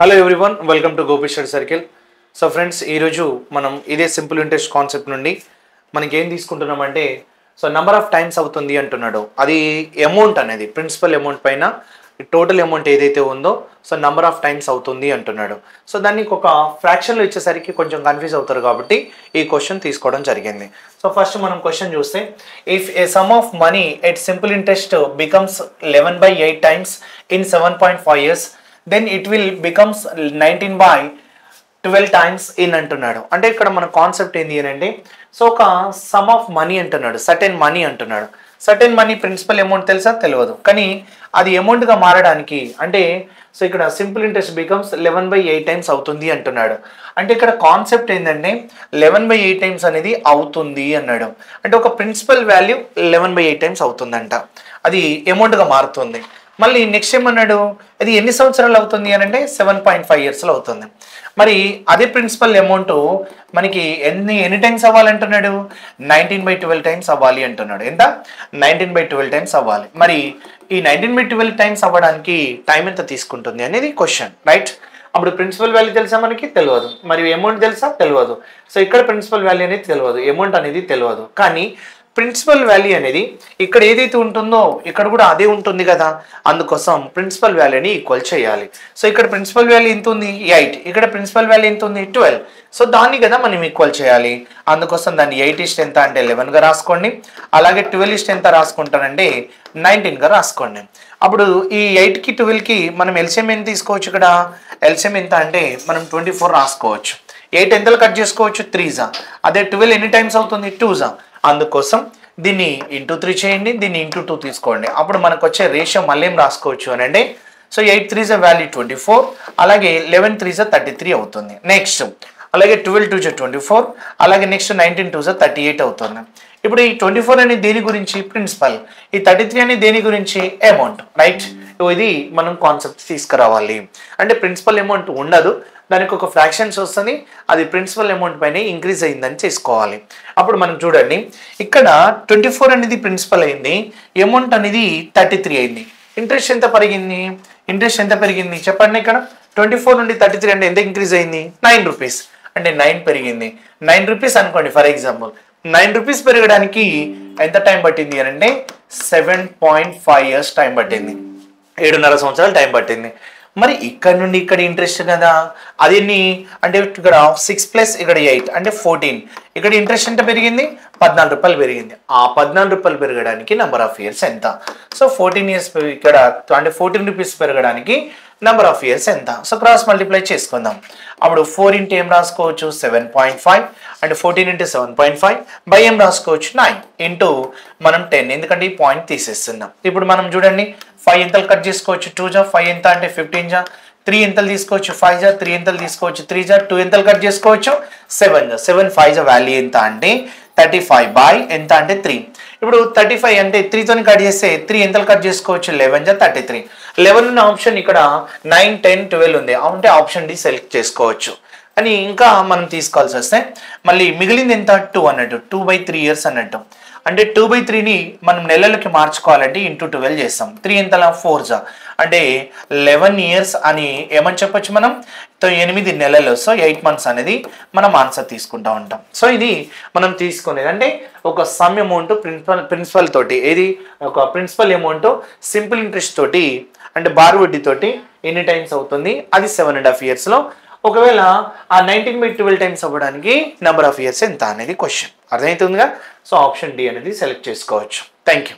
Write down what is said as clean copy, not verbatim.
Hello everyone, welcome to Gopi study circle. So friends, ఈరోజు మనం ఇదే సింపుల్ ఇంట్రెస్ట్ కాన్సెప్ట్ నుండి మనకి ఏం తీసుకుంటున్నామంటే, సో నెంబర్ ఆఫ్ టైమ్స్ అవుతుంది అంటున్నాడు. అది అమౌంట్ అనేది ప్రిన్సిపల్ అమౌంట్ పైన టోటల్ అమౌంట్ ఏదైతే ఉందో సో నెంబర్ ఆఫ్ టైమ్స్ అవుతుంది అంటున్నాడు. సో దాన్ని ఒక ఫ్రాక్షన్లో ఇచ్చేసరికి కొంచెం కన్ఫ్యూజ్ అవుతారు కాబట్టి ఈ క్వశ్చన్ తీసుకోవడం జరిగింది. సో ఫస్ట్ మనం క్వశ్చన్ చూస్తే, if A some of money at simple interest becomes 11/8 times in 7.5 years, then it will becomes 19/12 times in అంటున్నాడు. అంటే ఇక్కడ మన కాన్సెప్ట్ ఏంటి అని అంటే, సో ఒక సమ్ ఆఫ్ మనీ అంటున్నాడు, సర్టెన్ మనీ అంటున్నాడు. సర్టెన్ మనీ ప్రిన్సిపల్ అమౌంట్ తెలుసా? తెలియదు, కానీ అది అమౌంట్గా మారడానికి అంటే సో ఇక్కడ సింపుల్ ఇంట్రెస్ట్ బికమ్స్ 11/8 టైమ్స్ అవుతుంది అంటున్నాడు. అంటే ఇక్కడ కాన్సెప్ట్ ఏంటంటే 11/8 టైమ్స్ అనేది అవుతుంది అన్నాడు. అంటే ఒక ప్రిన్సిపల్ వాల్యూ 11/8 టైమ్స్ అవుతుందంట, అది అమౌంట్గా మారుతుంది. మళ్ళీ నెక్స్ట్ ఏమన్నాడు, అది ఎన్ని సంవత్సరాలు అవుతుంది అని అంటే 7.5 yearsలో అవుతుంది. మరి అదే ప్రిన్సిపల్ అమౌంట్ మనకి ఎన్ని టైమ్స్ అవ్వాలంటున్నాడు? 19/12 టైమ్స్ అవ్వాలి అంటున్నాడు. ఎంత? 19/12 టైమ్స్ అవ్వాలి. మరి ఈ 19/12 టైమ్స్ అవ్వడానికి టైం ఎంత తీసుకుంటుంది అనేది క్వశ్చన్, రైట్? అప్పుడు ప్రిన్సిపల్ వాల్యూ తెలుసా? మనకి తెలియదు. మరి అమౌంట్ తెలుసా? తెలియదు. సో ఇక్కడ ప్రిన్సిపల్ వాల్యూ అనేది తెలియదు, అమౌంట్ అనేది తెలియదు. కానీ ప్రిన్సిపల్ వాల్యూ అనేది ఇక్కడ ఏదైతే ఉంటుందో ఇక్కడ కూడా అదే ఉంటుంది కదా, అందుకోసం ప్రిన్సిపల్ వాల్యూని ఈక్వల్ చేయాలి. సో ఇక్కడ ప్రిన్సిపల్ వాల్యూ ఎంత ఉంది? 8. ఇక్కడ ప్రిన్సిపల్ వాల్యూ ఎంత ఉంది? 12. సో దాన్ని కదా మనం ఈక్వల్ చేయాలి. అందుకోసం దాన్ని 8 ఇస్ట్ ఎంత అంటే 11గా రాసుకోండి. అలాగే 12 ఇస్ట్ ఎంత రాసుకుంటానంటే 19గా రాసుకోండి. అప్పుడు ఈ 8కి 12కి మనం ఎల్సిఎం ఎంత తీసుకోవచ్చు? ఇక్కడ ఎల్సిఎం ఎంత అంటే మనం 24 రాసుకోవచ్చు. 8 ఎంతలు కట్ చేసుకోవచ్చు? 3జా. అదే 12 ఎన్ని టైమ్స్ అవుతుంది? 2జా. అందుకోసం దీన్ని ఇంటూ 3 చేయండి, దీన్ని ఇంటూ 2 తీసుకోండి. అప్పుడు మనకు వచ్చే రేషియో మళ్ళీ ఏం రాసుకోవచ్చు అని అంటే, సో 8 3 వాల్యూ 24, అలాగే 11 3 33 అవుతుంది. నెక్స్ట్ అలాగే 12 2 24, అలాగే నెక్స్ట్ 19 2 38 అవుతుంది. ఇప్పుడు ఈ 24 అనేది దేని గురించి? ప్రిన్సిపల్. ఈ 33 అనేది దేని గురించి? Amount, right? ఇది మనం కాన్సెప్ట్ తీసుకురావాలి. అంటే ప్రిన్సిపల్ అమౌంట్ ఉండదు, దానికి ఒక ఫ్రాక్షన్స్ వస్తుంది, అది ప్రిన్సిపల్ అమౌంట్ పైన ఇంక్రీజ్ అయిందని చేసుకోవాలి. అప్పుడు మనం చూడండి, ఇక్కడ 24 అనేది ప్రిన్సిపల్ అయింది, అమౌంట్ అనేది 33 అయింది. ఇంట్రెస్ట్ ఎంత పెరిగింది? ఇంట్రెస్ట్ ఎంత పెరిగింది చెప్పండి. ఇక్కడ 24 నుండి 33 అంటే ఎంత ఇంక్రీజ్ అయింది? 9 రూపీస్. అంటే 9 పెరిగింది. 9 రూపీస్ అనుకోండి ఫర్ ఎగ్జాంపుల్. 9 రూపీస్ పెరగడానికి ఎంత టైం పట్టింది అని అంటే 7.5 years టైం పట్టింది, 7.5 సంవత్సరాలు టైం పట్టింది. మరి ఇక్కడ నుండి ఇక్కడ ఇంట్రెస్ట్ కదా, అదేన్ని అంటే ఇక్కడ 6 ప్లస్ ఇక్కడ 8 అంటే 14. ఇక్కడ ఇంట్రెస్ట్ ఎంత పెరిగింది? 14 రూపాయలు పెరిగింది. ఆ 14 రూపాయలు పెరగడానికి నెంబర్ ఆఫ్ ఇయర్స్ ఎంత? సో 14 years ఇక్కడ అంటే 14 రూపీస్ పెరగడానికి నెంబర్ ఆఫ్ ఇయర్స్ ఎంత? సో క్రాస్ మల్టిప్లై చేసుకుందాం. అప్పుడు 4 ఇంటూ ఏం రాసుకోవచ్చు? 7.5. అంటే 14 ఇంటూ 7.5 బై ఏం రాసుకోవచ్చు? 9 ఇంటూ మనం 10, ఎందుకంటే ఈ పాయింట్ తీసేస్తున్నాం. ఇప్పుడు మనం చూడండి, 5 ఎంతలు కట్ చేసుకోవచ్చు? 2జా. 5 ఎంత అంటే 15జా. 3 ఎంతలు తీసుకోవచ్చు? 5జా. 3 ఎంతలు తీసుకోవచ్చు? 3జా. 2 ఎంతలు కట్ చేసుకోవచ్చు? 7జా. 7 5జా. వాల్యూ ఎంత అంటే 35 బై ఎంత అంటే 3. ఇప్పుడు 35 అంటే 3తో కట్ చేస్తే 3 ఎంతలు కట్ చేసుకోవచ్చు? 11జా. 33. 11 ఉన్న ఆప్షన్ ఇక్కడ 9 10 12 ఉంది, అంటే ఆప్షన్ డి సెలెక్ట్ చేసుకోవచ్చు. అని ఇంకా మనం తీసుకోవాల్సి వస్తే మళ్ళీ మిగిలింది ఎంత? 2 అన్నట్టు, 2/3 years అన్నట్టు. అంటే 2/3ని మనం నెలలకి మార్చుకోవాలంటే ఇంటూ 12 చేస్తాం. 3 ఎంతలా? 4జా. అంటే 11 years అని ఏమని చెప్పొచ్చు మనం? 8 నెలలు. సో 8 months అనేది మనం ఆన్సర్ తీసుకుంటా ఉంటాం. సో ఇది మనం తీసుకునేది అంటే ఒక సమ్ అమౌంట్ ప్రిన్సిపల్ తోటి, ఏది ఒక ప్రిన్సిపల్ అమౌంట్ సింపుల్ ఇంట్రెస్ట్ తోటి అంటే బార్ వడ్డీ తోటి ఎన్ని టైమ్స్ అవుతుంది? అది 7.5 yearsలో. ఒకవేళ ఆ 19/12 టైమ్స్ అవ్వడానికి నెంబర్ ఆఫ్ ఇయర్స్ ఎంత అనేది క్వశ్చన్. అర్థమవుతుందిగా? సో ఆప్షన్ డి అనేది సెలెక్ట్ చేసుకోవచ్చు. Thank you.